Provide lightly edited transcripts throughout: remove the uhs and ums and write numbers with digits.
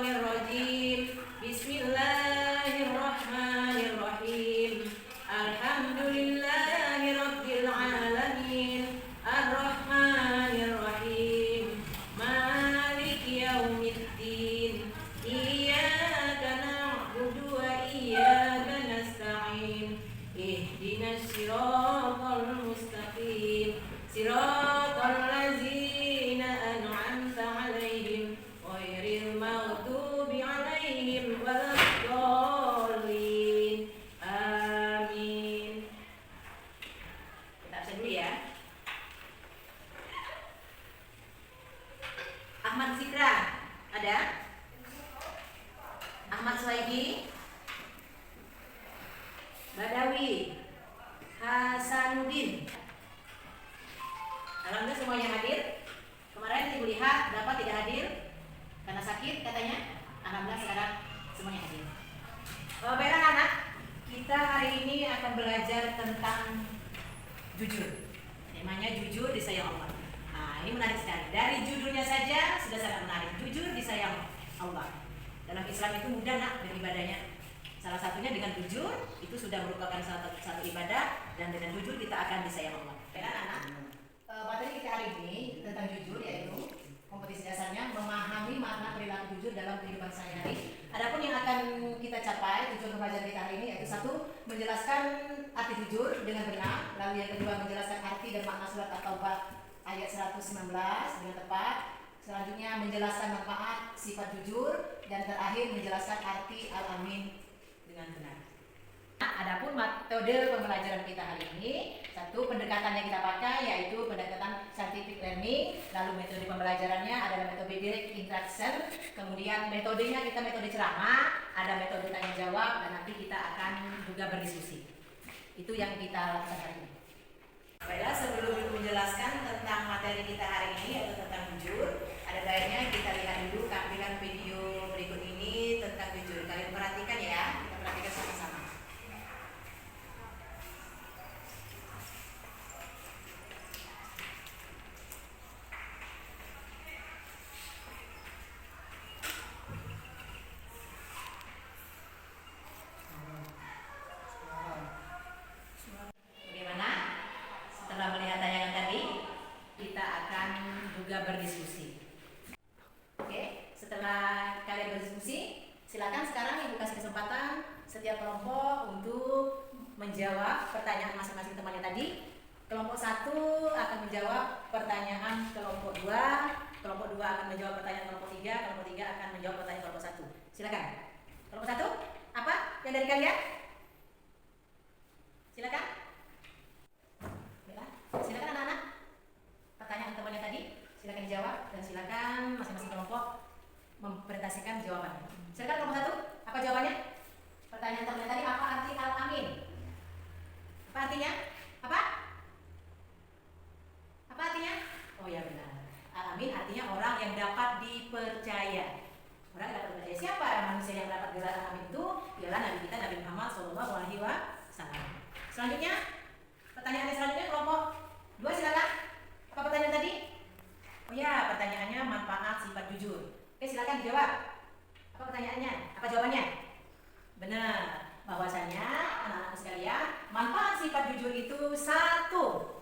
minasyaitonirrajim. Bismillahirrahmanirrahim. Alhamdulillahirabbil alamin. Arrahmanirrahim. Maliki yaumiddin. Iyyaka na'budu wa iyyaka nasta'in. Ihdinas siratal mustaqim. Siratal ladzina an'amta 'alaihim ghairil maghdubi 'alaihim waladdallin. Amin. Kita absen dulu ya. Ahmad Zikra ada? Ahmad Suhaidi, Badawi, Hasanuddin. Alhamdulillah semuanya hadir. Kemarin Ibu lihat Bapak tidak hadir karena sakit katanya. Alhamdulillah sekarang semuanya hadir. Bapak anak, kita hari ini akan belajar tentang jujur. Temanya jujur disayang Allah. Nah, ini menarik sekali. Dari judulnya saja sudah sangat menarik. Jujur disayang Allah. Dalam Islam itu mudah nak beribadahnya. Salah satunya dengan jujur, itu sudah merupakan satu ibadah, dan dengan jujur kita akan disayang Allah. Baik anak-anak, materi kita hari ini tentang jujur, yaitu kompetisi dasarnya memahami makna perilaku jujur dalam kehidupan sehari-hari. Adapun yang akan kita capai, tujuan pembelajaran kita hari ini yaitu satu, menjelaskan arti jujur dengan benar. Lalu yang kedua, menjelaskan arti dan makna surat At-Taubah ayat 119 dengan tepat. Selanjutnya menjelaskan manfaat sifat jujur, dan terakhir menjelaskan arti al-amin dengan benar. Adapun metode pembelajaran kita hari ini, satu, pendekatan yang kita pakai yaitu pendekatan scientific learning. Lalu metode pembelajarannya adalah metode direct interaction. Kemudian metodenya kita metode ceramah, ada metode tanya jawab, dan nanti kita akan juga berdiskusi. Itu yang kita lakukan hari ini. Baiklah, sebelum menjelaskan tentang materi kita hari ini yaitu tentang jujur, ada baiknya kita lihat dulu tampilan video berikut ini tentang jujur. Kalian perhatikan ya, kita perhatikan sama-sama. Setelah melihat tayangan tadi, kita akan juga berdiskusi. Oke, setelah kalian berdiskusi, silakan sekarang Ibu kasih kesempatan setiap kelompok untuk menjawab pertanyaan masing-masing temannya tadi. Kelompok 1 akan menjawab pertanyaan kelompok 2, kelompok 2 akan menjawab pertanyaan kelompok 3, kelompok 3 akan menjawab pertanyaan kelompok 1. Silakan. Kelompok 1, apa yang dari kalian? Silakan. Silakan anak-anak, pertanyaan temannya tadi silakan dijawab, dan silakan masing-masing kelompok mempresentasikan jawabannya. Silakan kelompok 1, apa jawabannya? Pertanyaan temannya tadi, apa arti al-amin? Apa artinya? Apa? Apa artinya? Oh ya benar. Al-amin artinya orang yang dapat dipercaya. Orang yang dapat dipercaya. Siapa manusia yang dapat gelar al-amin itu? Ialah Nabi kita, Nabi Muhammad SAW. Selanjutnya, pertanyaan yang selanjutnya kelompok 2 silakan. Apa pertanyaan tadi? Oh ya, pertanyaannya manfaat sifat jujur. Oke, silakan dijawab. Apa pertanyaannya? Apa jawabannya? Benar, bahwasanya anak-anak sekalian, manfaat sifat jujur itu satu,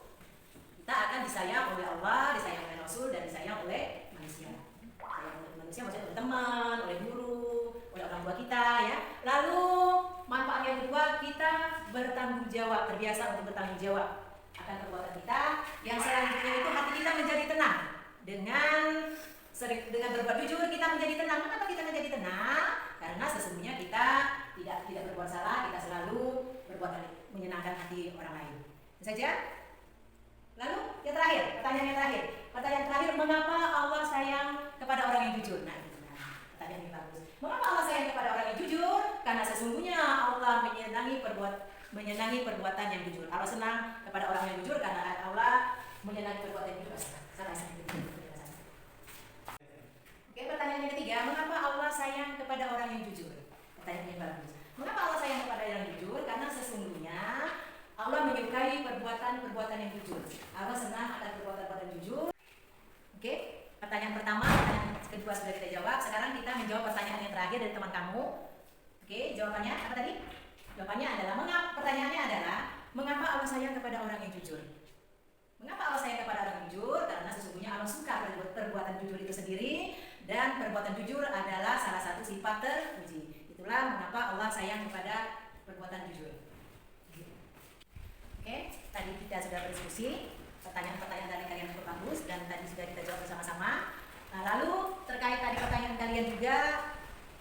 kita akan disayang oleh Allah, disayang oleh Rasul, dan disayang oleh manusia. Sayang oleh manusia maksudnya oleh teman, oleh guru, oleh orang tua kita ya. Lalu manfaat yang kedua, kita bertanggung jawab, terbiasa untuk bertanggung jawab akan perbuatan kita. Yang selanjutnya itu hati kita menjadi tenang. Dengan berbuat jujur kita menjadi tenang. Kenapa kita menjadi tenang? Karena sesungguhnya kita tidak berbuat salah, kita selalu berbuat menyenangkan hati orang lain. Itu saja. Lalu yang terakhir, pertanyaan terakhir, mengapa Allah sayang kepada orang yang jujur? Nah, itu pertanyaan yang bagus. Mengapa Allah sayang kepada orang yang jujur? Karena sesungguhnya Allah menyenangi perbuatan yang jujur. Allah senang kepada orang yang jujur karena Allah menyenangi perbuatan yang jujur. Oke, pertanyaan yang ketiga, mengapa Allah sayang kepada orang yang jujur? Pertanyaan yang bagus. Mengapa Allah sayang kepada orang yang jujur? Karena sesungguhnya Allah menyukai perbuatan-perbuatan yang jujur. Allah senang akan perbuatan-perbuatan jujur. Oke, pertanyaan pertama, pertanyaan kedua sudah kita jawab. Sekarang kita menjawab pertanyaan yang terakhir dari teman kamu. Oke, jawabannya apa tadi? Jawabannya adalah, pertanyaannya adalah, mengapa Allah sayang kepada orang yang jujur? Mengapa Allah sayang kepada orang yang jujur? Karena sesungguhnya Allah suka perbuatan jujur itu sendiri, dan perbuatan jujur adalah salah satu sifat terpuji. Itulah mengapa Allah sayang kepada perbuatan jujur. Oke, tadi kita sudah berdiskusi, pertanyaan-pertanyaan dari kalian cukup bagus dan tadi sudah kita jawab bersama-sama. Nah, lalu terkait tadi pertanyaan kalian juga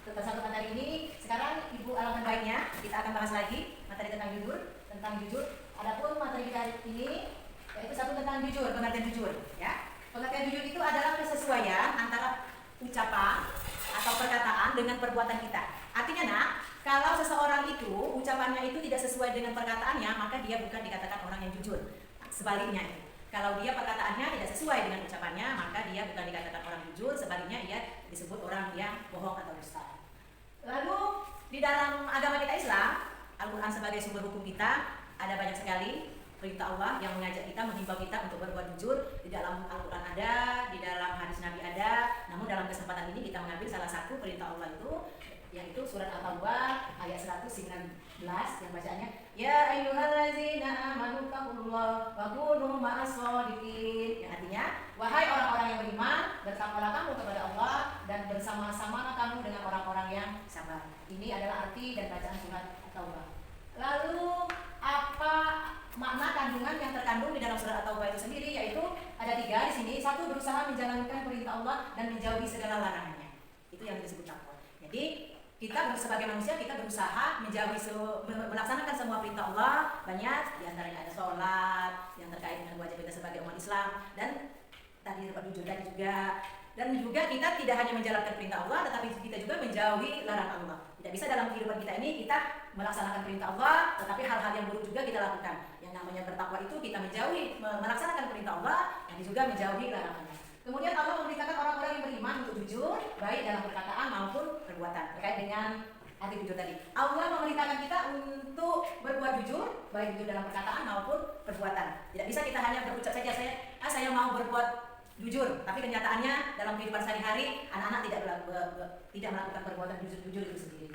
tentang satu materi ini, sekarang Ibu alangkah baiknya kita akan bahas lagi materi tentang jujur. Adapun materi kita hari ini yaitu satu tentang jujur, pengertian jujur, ya. Pengertian jujur itu adalah kesesuaian antara ucapan atau perkataan dengan perbuatan kita. Artinya, nak, kalau seseorang itu ucapannya itu tidak sesuai dengan perkataannya, maka dia bukan dikatakan orang yang jujur. Sebaliknya itu, kalau dia perkataannya tidak sesuai dengan ucapannya, maka dia bukan dikatakan orang jujur. Sebaliknya, ia disebut orang yang bohong atau dusta. Lalu di dalam agama kita Islam, Al-Quran sebagai sumber hukum kita, ada banyak sekali perintah Allah yang mengajak kita, menghimbau kita untuk berbuat jujur. Di dalam Al-Quran ada, di dalam hadis Nabi ada. Namun dalam kesempatan ini kita mengambil salah satu perintah Allah itu, yaitu surat At-Taubah ayat 119 yang bacaannya, ya ayyuhallazina amanu taqullaha wa kunu ma'as-shadiqin. Yang artinya, wahai orang-orang yang beriman, bertakwalah kamu kepada Allah dan bersama-samalah kamu dengan orang-orang yang sabar. Ini adalah arti dan bacaan surat At-Taubah. Lalu apa makna kandungan yang terkandung di dalam surat At-Taubah itu sendiri? Yaitu ada 3 di sini. 1, berusaha menjalankan perintah Allah dan menjauhi segala larangannya. Itu yang disebut takwa. Jadi kita sebagai manusia, kita berusaha melaksanakan semua perintah Allah. Banyak, diantaranya ada sholat yang terkait dengan wajib kita sebagai umat Islam, dan tadi dapat jujur tadi juga. Dan juga kita tidak hanya menjalankan perintah Allah, tetapi kita juga menjauhi larangan Allah. Tidak bisa dalam kehidupan kita ini kita melaksanakan perintah Allah, tetapi hal-hal yang buruk juga kita lakukan. Yang namanya bertakwa itu kita menjauhi, melaksanakan perintah Allah, dan juga menjauhi larangannya. Kemudian Allah memerintahkan orang-orang yang beriman untuk jujur, baik dalam perkataan maupun perbuatan. Terkait dengan arti jujur tadi, Allah memerintahkan kita untuk berbuat jujur, baik jujur dalam perkataan maupun perbuatan. Tidak bisa kita hanya berucap saja, saya mau berbuat jujur, tapi kenyataannya dalam kehidupan sehari-hari anak-anak tidak melakukan perbuatan jujur itu sendiri.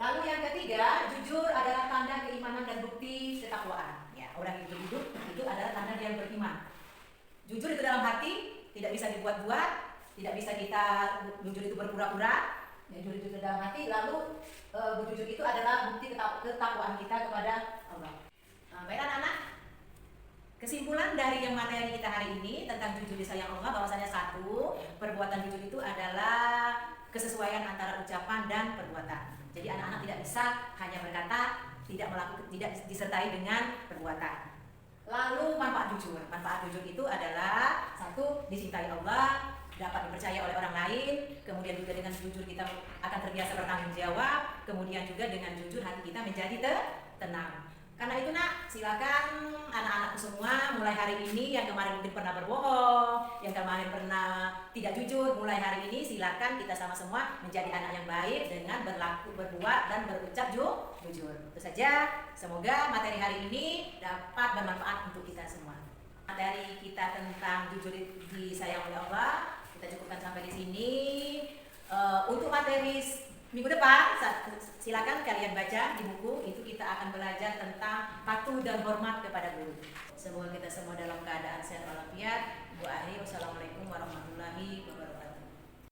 Lalu yang ketiga, jujur adalah tanda keimanan dan bukti ketakwaan. Ya, orang yang jujur itu adalah tanda dia beriman. Jujur itu dalam hati, tidak bisa dibuat-buat, tidak bisa kita jujur itu berpura-pura. Ya, jujur itu dalam hati. Lalu berjujur itu adalah bukti ketakwaan kita kepada Allah. Baik anak-anak, kesimpulan dari yang materi kita hari ini tentang jujur disayang Allah, bahwasanya 1, perbuatan jujur itu adalah kesesuaian antara ucapan dan perbuatan. Jadi anak-anak tidak bisa hanya berkata, tidak disertai dengan perbuatan. Lalu manfaat jujur. Manfaat jujur itu adalah 1, dicintai Allah, dapat dipercaya oleh orang lain. Kemudian juga dengan jujur kita akan terbiasa bertanggung jawab. Kemudian juga dengan jujur hati kita menjadi tenang. Karena itu, nak, silakan anak-anakku semua, mulai hari ini yang kemarin mungkin pernah berbohong, yang kemarin pernah tidak jujur, mulai hari ini silakan kita sama semua menjadi anak yang baik dengan berbuat dan berucap jujur. Itu saja. Semoga materi hari ini dapat bermanfaat untuk kita semua. Materi kita tentang jujur disayang oleh Allah kita cukupkan sampai di sini. Untuk materi minggu depan, silakan kalian baca di buku. Itu kita akan belajar tentang patuh dan hormat kepada guru. Semoga kita semua dalam keadaan sehat walafiat.